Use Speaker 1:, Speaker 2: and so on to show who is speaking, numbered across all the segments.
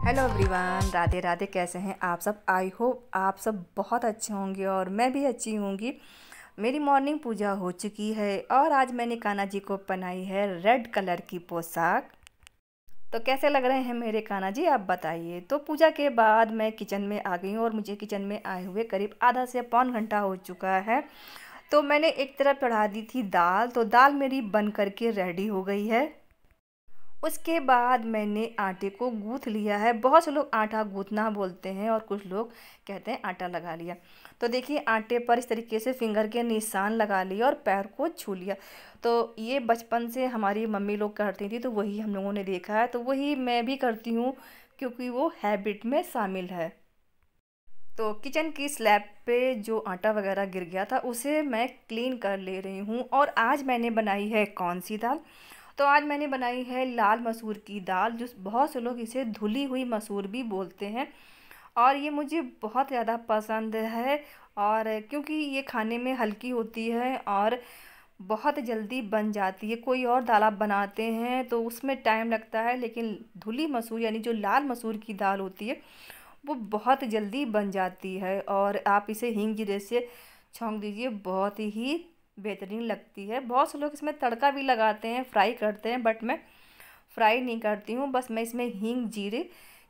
Speaker 1: Hello everyone, Radhe Radhe. कैसे हैं आप सब? आई होप आप सब बहुत अच्छे होंगे और मैं भी अच्छी होंगी। मेरी मॉर्निंग पूजा हो चुकी है और आज मैंने कान्हा जी को पहनाई है रेड कलर की पोशाक। तो कैसे लग रहे हैं मेरे कान्हा जी, आप बताइए। तो पूजा के बाद मैं किचन में आ गई हूँ और मुझे किचन में आए हुए करीब आधा से पौन घंटा हो चुका है। तो मैंने एक तरफ चढ़ा दी थी दाल, तो दाल मेरी बन करके रेडी हो गई है। उसके बाद मैंने आटे को गूँथ लिया है। बहुत से लोग आटा गूँथना बोलते हैं और कुछ लोग कहते हैं आटा लगा लिया। तो देखिए, आटे पर इस तरीके से फिंगर के निशान लगा लिए और पैर को छू लिया। तो ये बचपन से हमारी मम्मी लोग करती थी, तो वही हम लोगों ने देखा है, तो वही मैं भी करती हूँ क्योंकि वो हैबिट में शामिल है। तो किचन की स्लैब पे जो आटा वगैरह गिर गया था उसे मैं क्लीन कर ले रही हूँ। और आज मैंने बनाई है कौन सी दाल? तो आज मैंने बनाई है लाल मसूर की दाल, जो बहुत से लोग इसे धुली हुई मसूर भी बोलते हैं। और ये मुझे बहुत ज़्यादा पसंद है, और क्योंकि ये खाने में हल्की होती है और बहुत जल्दी बन जाती है। कोई और दाल आप बनाते हैं तो उसमें टाइम लगता है, लेकिन धुली मसूर यानी जो लाल मसूर की दाल होती है वो बहुत जल्दी बन जाती है। और आप इसे हींग जीरे से छौंक दीजिए, बहुत ही बेहतरीन लगती है। बहुत से लोग इसमें तड़का भी लगाते हैं, फ्राई करते हैं, बट मैं फ्राई नहीं करती हूँ। बस मैं इसमें हींग जीरे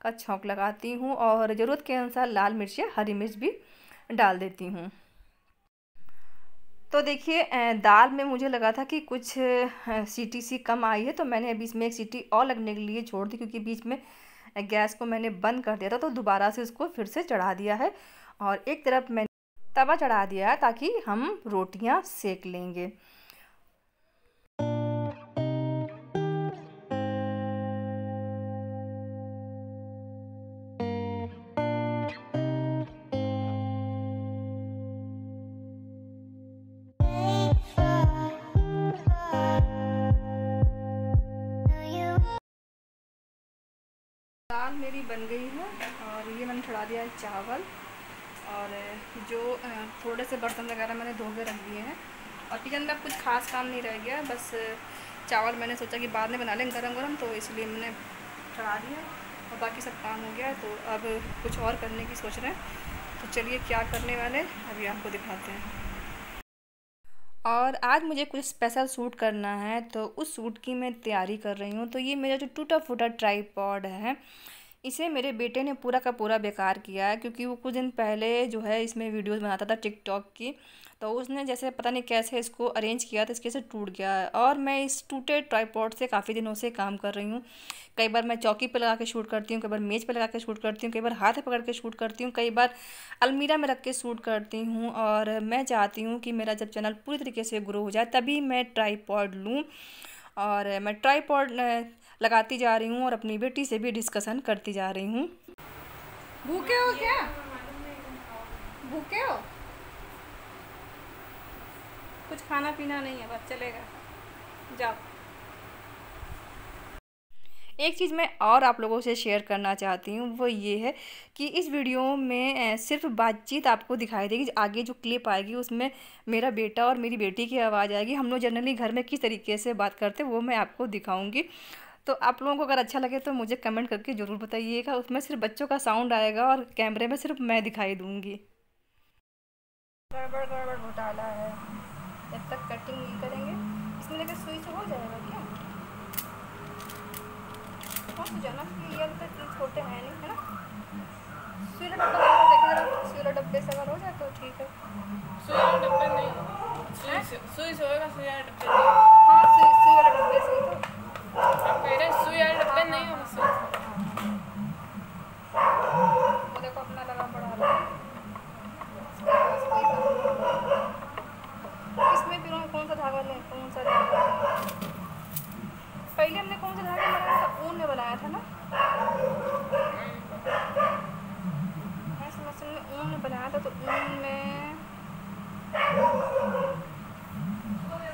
Speaker 1: का छौंक लगाती हूँ और ज़रूरत के अनुसार लाल मिर्च या हरी मिर्च भी डाल देती हूँ। तो देखिए, दाल में मुझे लगा था कि कुछ सीटी सी कम आई है, तो मैंने अभी इसमें एक सीटी और लगने के लिए छोड़ दी, क्योंकि बीच में गैस को मैंने बंद कर दिया था। तो दोबारा से इसको फिर से चढ़ा दिया है और एक तरफ मैंने तवा चढ़ा दिया है ताकि हम रोटियां सेक लेंगे। दाल मेरी बन गई है और ये मैंने चढ़ा दिया है चावल, और जो थोड़े से बर्तन वगैरह मैंने धो के रख दिए हैं। और किचन में अब कुछ खास काम नहीं रह गया, बस चावल मैंने सोचा कि बाद में बना लें गरम गरम, तो इसलिए मैंने चढ़ा दिया और बाकी सब काम हो गया। तो अब कुछ और करने की सोच रहे हैं, तो चलिए क्या करने वाले अभी आपको दिखाते हैं। और आज मुझे कुछ स्पेशल सूट करना है, तो उस सूट की मैं तैयारी कर रही हूँ। तो ये मेरा जो टूटा फूटा ट्राईपॉड है, इसे मेरे बेटे ने पूरा का पूरा बेकार किया है, क्योंकि वो कुछ दिन पहले जो है इसमें वीडियोस बनाता था टिकटॉक की। तो उसने जैसे पता नहीं कैसे इसको अरेंज किया था, इसके से टूट गया है। और मैं इस टूटे ट्राईपॉड से काफ़ी दिनों से काम कर रही हूँ। कई बार मैं चौकी पे लगा के शूट करती हूँ, कई बार मेज़ पे लगा के शूट करती हूँ, कई बार हाथ पे पकड़ के शूट करती हूँ, कई बार अलमीरा में रख के शूट करती हूँ। और मैं चाहती हूँ कि मेरा जब चैनल पूरी तरीके से ग्रो हो जाए तभी मैं ट्राईपॉड लूँ। और मैं ट्राईपॉड लगाती जा रही हूँ और अपनी बेटी से भी डिस्कशन करती जा रही हूँ। भूखे हो क्या? भूखे हो? कुछ खाना पीना नहीं है, बस चलेगा, जाओ। एक चीज़ मैं और आप लोगों से शेयर करना चाहती हूँ, वो ये है कि इस वीडियो में सिर्फ बातचीत आपको दिखाई देगी। आगे जो क्लिप आएगी उसमें मेरा बेटा और मेरी बेटी की आवाज़ आएगी। हम लोग जनरली घर में किस तरीके से बात करते हैं वो मैं आपको दिखाऊंगी। तो आप लोगों को अगर अच्छा लगे तो मुझे कमेंट करके ज़रूर बताइएगा। उसमें सिर्फ बच्चों का साउंड आएगा और कैमरे में सिर्फ मैं दिखाई दूँगी। गड़बड़ गड़बड़ घोटाला है, जब तक कटिंग नहीं करेंगे। इसमें लेकर सुई से हो जाएगा क्या? तो जाना ये तो इतने छोटे हैं नहीं, है ना? सुई डब्बा देखिए, सुई डब्बे से अगर हो जाए तो ठीक है।
Speaker 2: सुई डब्बे नहीं, सुई से होगा, सुई डब्बे नहीं।
Speaker 1: हाँ, सुई वाले डब्बे से ही तो
Speaker 2: आप कह रहे हैं सुई डब्बे नहीं होगा, सुई
Speaker 1: वो देखो अपना लगा पड़ा है। इसमें फिर हम कौन सा धागा लें, कौन सा धागा? पहले हमने कौन सा धागा बनाया था? ऊन में बनाया था ना? इस मशीन में ऊन में बनाया था, तो ऊन में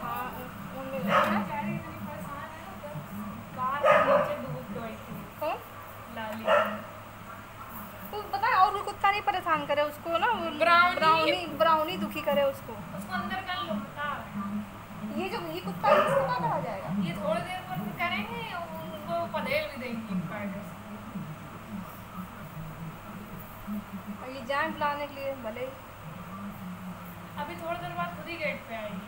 Speaker 1: हाँ ऊन में कौन
Speaker 2: लाली
Speaker 1: तो पता है। और कुत्ता नहीं परेशान करे उसको ना, वो ब्राउनी दुखी करे उसको
Speaker 2: अंदर कर लो।
Speaker 1: ये कुत्ता है, इसको क्या करा जाएगा?
Speaker 2: ये थोड़ी देर पर करेंगे, उनको पधेल भी देंगे।
Speaker 1: और ये जाए बुलाने के लिए भले ही।
Speaker 2: अभी थोड़ी देर बाद खुद ही गेट पे आएगी।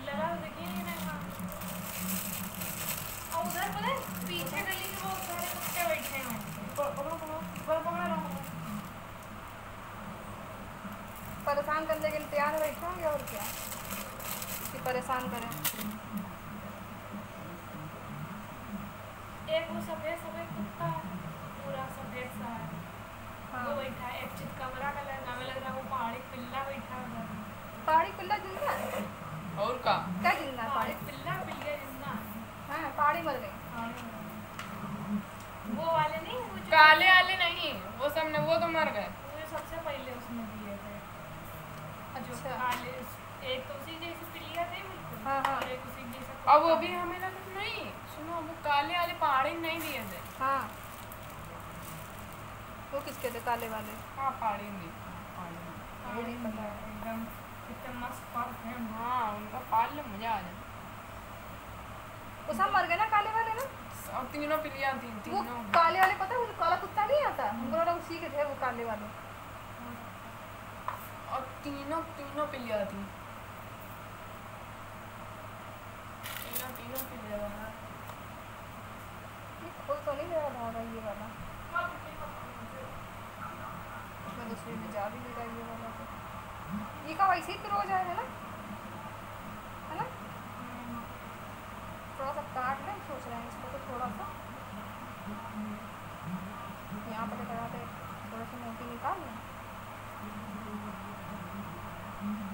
Speaker 2: लगा तो देखिए नहीं ना कहाँ। और उधर पता है पीछे गली में वो सारे कुत्ते बैठे हैं।
Speaker 1: परेशान करने के लिए तैयार बैठे होंगे और क्या कि परेशान करें।
Speaker 2: एक वो सफेद सफेद कुत्ता है, पूरा सफेद सा है।
Speaker 1: हाँ।
Speaker 2: वो बैठा है। एक चितकबरा कलर का, हमें लग रहा है वो पहाड़ी पिल्ला बैठा है उधर।
Speaker 1: पहाड़ी पिल्ला जिंदा है?
Speaker 3: और का
Speaker 1: क्या जिंदा है?
Speaker 2: पहाड़ी पिल्ला पिल्ला जिंदा है।
Speaker 1: हाँ पहाड़ी मर गई।
Speaker 2: वो वाले नहीं, वो जो
Speaker 3: काले वाले नहीं, वो सब ने वो तो मर गए।
Speaker 2: वो जो सबसे पहले उसमें दिए थे। जो
Speaker 1: अच्छा।
Speaker 2: काले, एक तो उसी जैसी पिल्लिया थे बिल्कुल।
Speaker 1: हाँ, हाँ।
Speaker 2: और एक उसी जैसा
Speaker 3: और वो
Speaker 2: कुत्ता।
Speaker 3: भी हमें लगा नहीं, सुनो वो काले वाले पहाड़ी नहीं दिए थे।
Speaker 1: हाँ वो किसके थे काले वाले?
Speaker 3: हाँ पहाड़ी नहीं,
Speaker 1: मुझे नहीं पता है।
Speaker 2: एकदम कितने मस्त पर्क हैं।
Speaker 3: हाँ उनका पाल ले मजा आ जाए।
Speaker 1: वो सब मर गए ना काले वाले ना?
Speaker 3: और तीनों पिलियां थी,
Speaker 1: वो
Speaker 3: तीनों।
Speaker 1: काले वाले पता है वो जो काला कुत्ता नहीं आता हमको लगा उसी के थे वो काले वाले।
Speaker 3: और तीनों पिलियां थी। तीनों पिलियां।
Speaker 1: ये खोल तो नहीं रहा धागा ये वाला। इसमें दूसरी में जा भी नहीं रहा ये वाला तो। ये का वैसे ही फिर हो जाएगा ना, है ना? थोड़ा सा काट लें सोच रहे हैं इसको तो थोड़ा सा यहाँ पर लगा दे, थोड़ा सा मोती निकाल लें।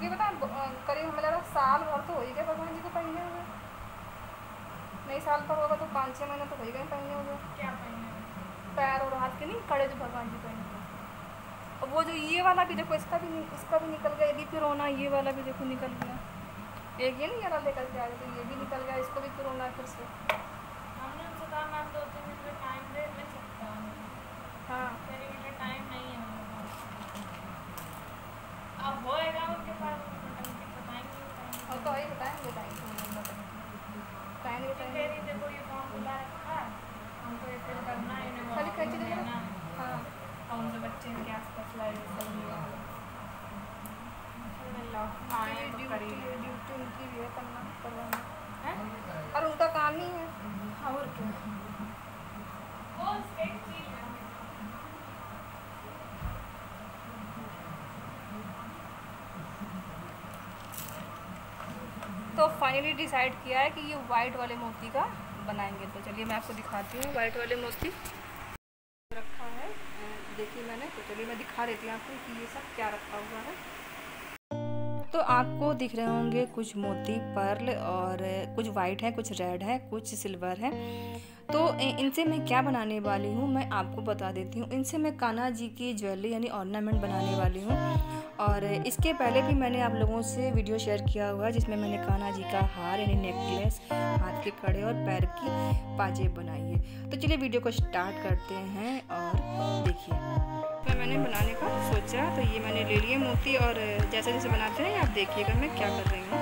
Speaker 1: ये बता करीब हमें लगा साल भर तो हो ही गए भगवान जी को पहने हुए। नहीं साल भर होगा तो 5-6 महीने तो हो ही गए पहने हुए।
Speaker 2: क्या पहने?
Speaker 1: पैर और हाथ के नहीं कड़े जो भगवान जी पहने हुए। और वो जो ये वाला भी देखो इसका भी निकल गया, ये भी फिर होना, ये वाला भी देखो निकल गया। एक ये नहीं वाला लेकर के आए तो ये भी निकल गया, इसको भी फिर होना है फिर से।
Speaker 2: हमने उनसे कहा मैम 2-3 दिन में टाइम दे मिल सकता है।
Speaker 1: हाँ
Speaker 2: मेरे लिए टाइम नहीं है मेरे पास। अब होएगा उनके पास बताएंगे।
Speaker 1: और तो वही बताएंगे टाइम
Speaker 2: मेरी देखो ये फॉर्म खुला रखा है, हमको ये फिल करना है, इन्हें
Speaker 1: खाली
Speaker 2: वापस
Speaker 1: कैंची दे दो।
Speaker 2: देना है।
Speaker 1: हाँ
Speaker 2: और उनके बच्चे के आसपास लाइट सब लिया।
Speaker 1: ड्यूटी उनकी भी है करवाना
Speaker 2: हैं?
Speaker 1: और उनका काम ही है।
Speaker 2: और क्या? वो एक चीज है।
Speaker 1: तो फाइनली डिसाइड किया है कि ये वाइट वाले मोती का बनाएंगे। तो चलिए मैं आपको दिखाती हूँ वाइट वाले मोती रखा है, देखिए मैंने। तो चलिए मैं दिखा देती हूँ आपको कि ये सब क्या रखा हुआ है। तो आपको दिख रहे होंगे कुछ मोती पर्ल, और कुछ वाइट है, कुछ रेड है, कुछ सिल्वर है। तो इनसे मैं क्या बनाने वाली हूँ मैं आपको बता देती हूँ। इनसे मैं कान्हा जी की ज्वेलरी यानी ऑर्नामेंट बनाने वाली हूँ। और इसके पहले भी मैंने आप लोगों से वीडियो शेयर किया हुआ है जिसमें मैंने कान्हा जी का हार यानी नेकलेस, हाथ के कड़े और पैर की पाजेब बनाई है। तो चलिए वीडियो को स्टार्ट करते हैं और देखिए। मैंने बनाने का सोचा तो ये मैंने ले लिए मोती, और जैसे जैसे बनाते हैं आप देखिएगा मैं क्या कर रही हूँ।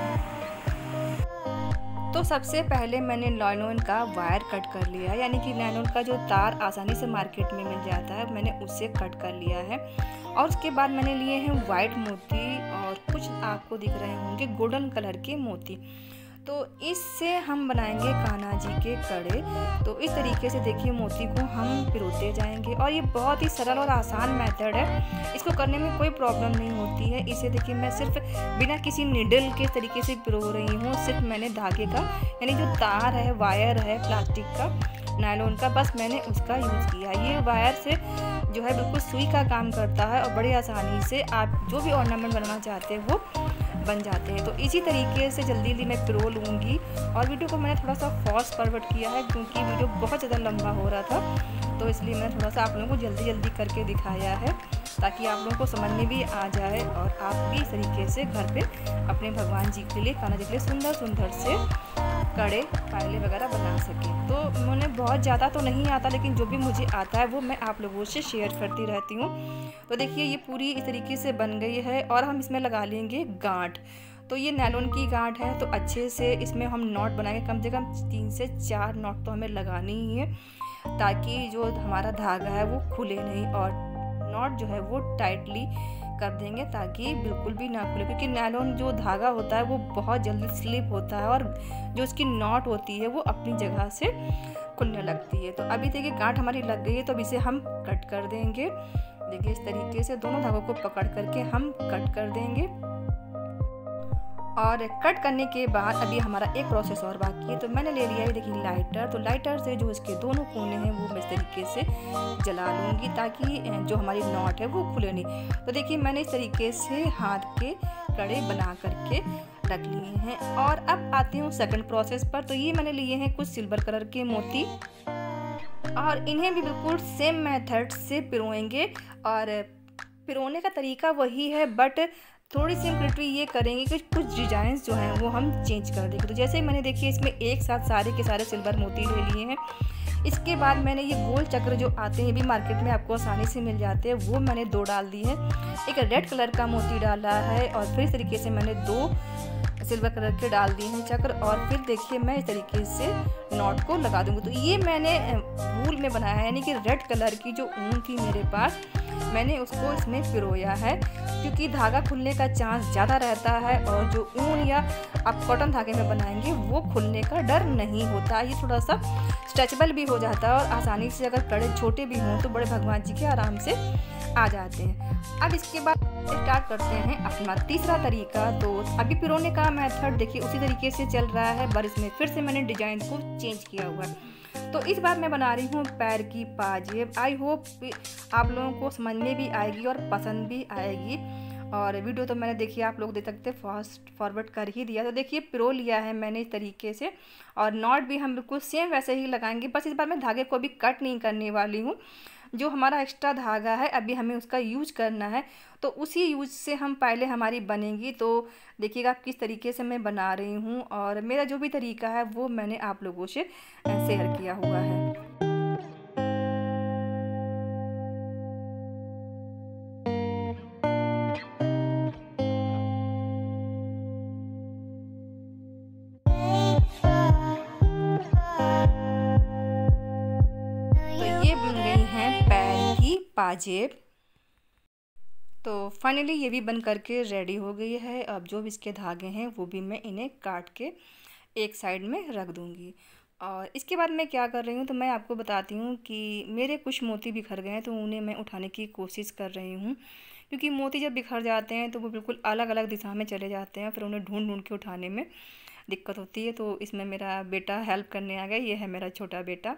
Speaker 1: तो सबसे पहले मैंने नायलॉन का वायर कट कर लिया है, यानी कि नायलॉन का जो तार आसानी से मार्केट में मिल जाता है मैंने उससे कट कर लिया है। और उसके बाद मैंने लिए हैं वाइट मोती, और कुछ आपको दिख रहे होंगे गोल्डन कलर के मोती। तो इससे हम बनाएंगे कान्हा जी के कड़े। तो इस तरीके से देखिए मोती को हम पिरोते जाएंगे, और ये बहुत ही सरल और आसान मेथड है, इसको करने में कोई प्रॉब्लम नहीं होती है। इसे देखिए मैं सिर्फ बिना किसी निडल के तरीके से पिरो रही हूँ। सिर्फ मैंने धागे का यानी जो तार है, वायर है प्लास्टिक का, नायलॉन का, बस मैंने उसका यूज़ किया। ये वायर से जो है बिल्कुल सुई का काम करता है, और बड़ी आसानी से आप जो भी ऑर्नामेंट बनाना चाहते हैं वो बन जाते हैं। तो इसी तरीके से जल्दी मैं पिरो लूँगी। और वीडियो को मैंने थोड़ा सा फास्ट फॉरवर्ड किया है क्योंकि वीडियो बहुत ज़्यादा लंबा हो रहा था, तो इसलिए मैंने थोड़ा सा आप लोगों को जल्दी करके दिखाया है ताकि आप लोगों को समझ में भी आ जाए, और आप भी इस तरीके से घर पे अपने भगवान जी के लिए, कान्हा जी के लिए सुंदर से कड़े पायले वगैरह बना सकें। तो मैंने बहुत ज़्यादा तो नहीं आता, लेकिन जो भी मुझे आता है वो मैं आप लोगों से शेयर करती रहती हूँ। तो देखिए ये पूरी इस तरीके से बन गई है, और हम इसमें लगा लेंगे गांठ। तो ये नायलॉन की गांठ है, तो अच्छे से इसमें हम नॉट बनाएंगे, कम से कम 3 से 4 नॉट तो हमें लगानी ही है। ताकि जो हमारा धागा है वो खुले नहीं, और नॉट जो है वो टाइटली कर देंगे ताकि बिल्कुल भी ना खुले, क्योंकि नायलॉन जो धागा होता है वो बहुत जल्दी स्लिप होता है और जो उसकी नॉट होती है वो अपनी जगह से खुलने लगती है। तो अभी देखिए गांठ हमारी लग गई है, तो अब इसे हम कट कर देंगे। देखिए इस तरीके से दोनों धागों को पकड़ करके हम कट कर देंगे। और कट करने के बाद अभी हमारा एक प्रोसेस और बाकी है। तो मैंने ले लिया है देखिए लाइटर। तो लाइटर से जो इसके दोनों कोने हैं वो मैं इस तरीके से जला लूँगी ताकि जो हमारी नॉट है वो खुले नहीं। तो देखिए मैंने इस तरीके से हाथ के कड़े बना करके रख लिए हैं। और अब आती हूँ सेकंड प्रोसेस पर। तो ये मैंने लिए हैं कुछ सिल्वर कलर के मोती, और इन्हें भी बिल्कुल सेम मेथड से पिरोएंगे। और पिरोने का तरीका वही है, बट थोड़ी सी इम्प्रूव ये करेंगे कि कुछ डिजाइन जो हैं वो हम चेंज कर देंगे। तो जैसे मैंने देखिए इसमें एक साथ सारे के सारे सिल्वर मोती ले लिए हैं। इसके बाद मैंने ये गोल चक्र जो आते हैं भी मार्केट में आपको आसानी से मिल जाते हैं, वो मैंने 2 डाल दिए हैं। एक रेड कलर का मोती डाला है, और फिर इस तरीके से मैंने 2 सिल्वर कलर के डाल दिए हैं चक्र। और फिर देखिए मैं इस तरीके से नॉट को लगा दूंगी। तो ये मैंने वूल में बनाया है, यानी कि रेड कलर की जो ऊन थी मेरे पास, मैंने उसको इसमें पिरोया है, क्योंकि धागा खुलने का चांस ज़्यादा रहता है। और जो ऊन या आप कॉटन धागे में बनाएंगे वो खुलने का डर नहीं होता। ये थोड़ा सा स्ट्रेचेबल भी हो जाता है, और आसानी से अगर कड़े छोटे भी हों तो बड़े भगवान जी के आराम से आ जाते हैं। अब इसके बाद स्टार्ट करते हैं अपना तीसरा तरीका। तो अभी पिरोने का मेथड देखिए उसी तरीके से चल रहा है, पर इसमें फिर से मैंने डिजाइन को चेंज किया हुआ है। तो इस बार मैं बना रही हूँ पैर की पाजेब। आई होप आप लोगों को समझ में भी आएगी और पसंद भी आएगी। और वीडियो तो मैंने देखिए आप लोग देख सकते फास्ट फॉरवर्ड कर ही दिया। तो देखिए पिरो लिया है मैंने इस तरीके से, और नॉट भी हम बिल्कुल सेम वैसे ही लगाएंगे। बस इस बार मैं धागे को भी कट नहीं करने वाली हूँ। जो हमारा एक्स्ट्रा धागा है अभी हमें उसका यूज करना है, तो उसी यूज से हम पहले हमारी बनेगी। तो देखिएगा आप किस तरीके से मैं बना रही हूँ, और मेरा जो भी तरीका है वो मैंने आप लोगों से शेयर किया हुआ है। पाजेब। तो फाइनली ये भी बन करके रेडी हो गई है। अब जो भी इसके धागे हैं वो भी मैं इन्हें काट के एक साइड में रख दूँगी। और इसके बाद मैं क्या कर रही हूँ तो मैं आपको बताती हूँ कि मेरे कुछ मोती बिखर गए हैं, तो उन्हें मैं उठाने की कोशिश कर रही हूँ। क्योंकि मोती जब बिखर जाते हैं तो वो बिल्कुल अलग अलग दिशा में चले जाते हैं, फिर उन्हें ढूंढ ढूंढ के उठाने में दिक्कत होती है। तो इसमें मेरा बेटा हेल्प करने आ गया, ये है मेरा छोटा बेटा।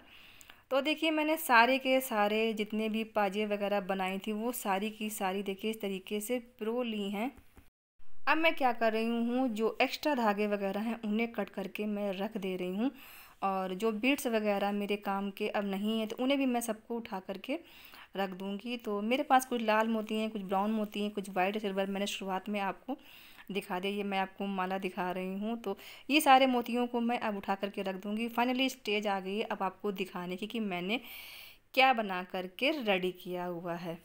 Speaker 1: तो देखिए मैंने सारे के सारे जितने भी पाजेब वगैरह बनाई थी वो सारी की सारी देखिए इस तरीके से पिरो ली हैं। अब मैं क्या कर रही हूँ, जो एक्स्ट्रा धागे वगैरह हैं उन्हें कट करके मैं रख दे रही हूँ। और जो बीड्स वगैरह मेरे काम के अब नहीं है तो उन्हें भी मैं सबको उठा करके रख दूँगी। तो मेरे पास कुछ लाल मोती हैं, कुछ ब्राउन मोती हैं, कुछ वाइट सिल्वर मैंने शुरुआत में आपको दिखा दिया। ये मैं आपको माला दिखा रही हूँ। तो ये सारे मोतियों को मैं अब उठा करके रख दूँगी। फाइनली स्टेज आ गई है अब आपको दिखाने की कि मैंने क्या बना करके रेडी किया हुआ है।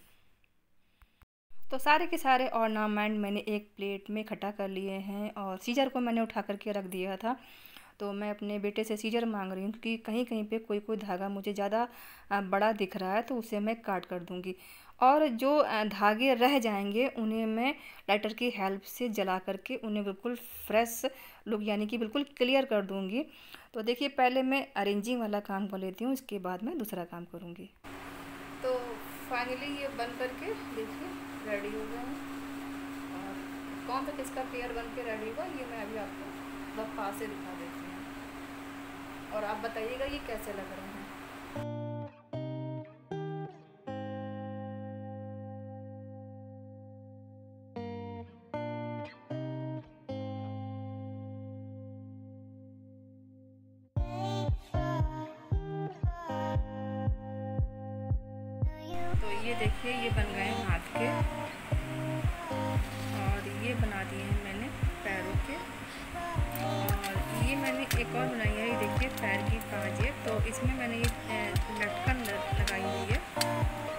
Speaker 1: तो सारे के सारे ऑर्नामेंट मैंने एक प्लेट में इकट्ठा कर लिए हैं, और सीजर को मैंने उठा करके रख दिया था। तो मैं अपने बेटे से सीजर मांग रही हूँ, क्योंकि कहीं कहीं पे कोई कोई धागा मुझे ज़्यादा बड़ा दिख रहा है तो उसे मैं काट कर दूँगी। और जो धागे रह जाएंगे उन्हें मैं लाइटर की हेल्प से जला करके उन्हें बिल्कुल फ्रेश लुक यानी कि बिल्कुल क्लियर कर दूँगी। तो देखिए पहले मैं अरेंजिंग वाला काम कर लेती हूँ, इसके बाद मैं दूसरा काम करूँगी। तो फाइनली ये बन करके देखिए रेडी हो गया है। और कौन सा किसका पेयर बन के रेडी हुआ ये मैं अभी आपको मतलब पास से दिखा देती हूँ, और आप बताइएगा ये कैसे लग रहे हैं। तो ये देखिए ये बन गए हैं हाथ के, और ये बना दिए हैं मैंने पैरों के, और ये मैंने एक और बनाई है, ये देखिए पैर की पाजेब। तो इसमें मैंने ये लटकन लगाई हुई है,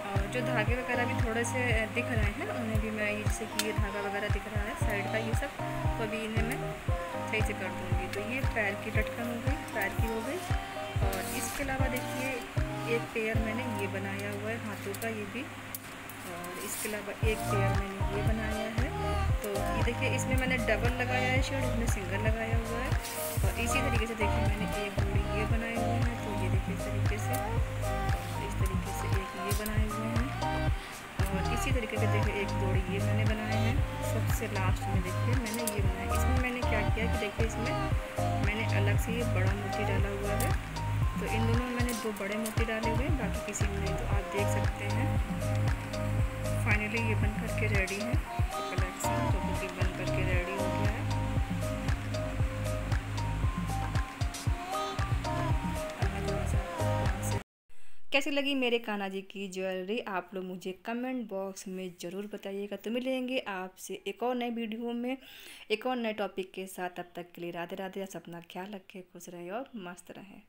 Speaker 1: और जो धागे वगैरह भी थोड़े से दिख रहे हैं उन्हें भी मैं जैसे कि ये धागा वगैरह दिख रहा है साइड का ये सब, तो अभी इन्हें मैं सही से कर दूँगी। तो ये पैर की लटकन हो गई, पैर की हो गई। और इसके अलावा देखिए एक पेयर मैंने ये बनाया हुआ है हाथों का, ये भी, और इसके अलावा एक पेयर मैंने ये बनाया है। तो ये देखिए इसमें मैंने डबल लगाया है शेड, इसमें सिंगल लगाया हुआ है। और इसी तरीके से देखिए मैंने एक जोड़ी ये बनाए हुए हैं। तो ये देखिए इस तरीके से, और इस तरीके से एक ये बनाए हुए हैं, और इसी तरीके से देखिए एक जोड़ी ये मैंने बनाए हैं। सबसे लास्ट में देखिए मैंने ये बनाया। इसमें मैंने क्या किया कि देखिए इसमें मैंने अलग से ये बड़ा मोती डाला हुआ है। तो इन दोनों में मैंने 2 बड़े मोती डाले हुए हैं, बाकी किसी में नहीं। तो आप देख सकते हैं फाइनली ये बन करके रेडी है कलेक्शन। तो बुकिंग बन करके रेडी हो गया है। कैसी लगी मेरे कान्हा जी की ज्वेलरी, आप लोग मुझे कमेंट बॉक्स में ज़रूर बताइएगा। तो मिलेंगे आपसे एक और नए वीडियो में एक और नए टॉपिक के साथ। तब तक के लिए राधे राधे। अपना ख्याल रखें, खुश रहें और मस्त रहें।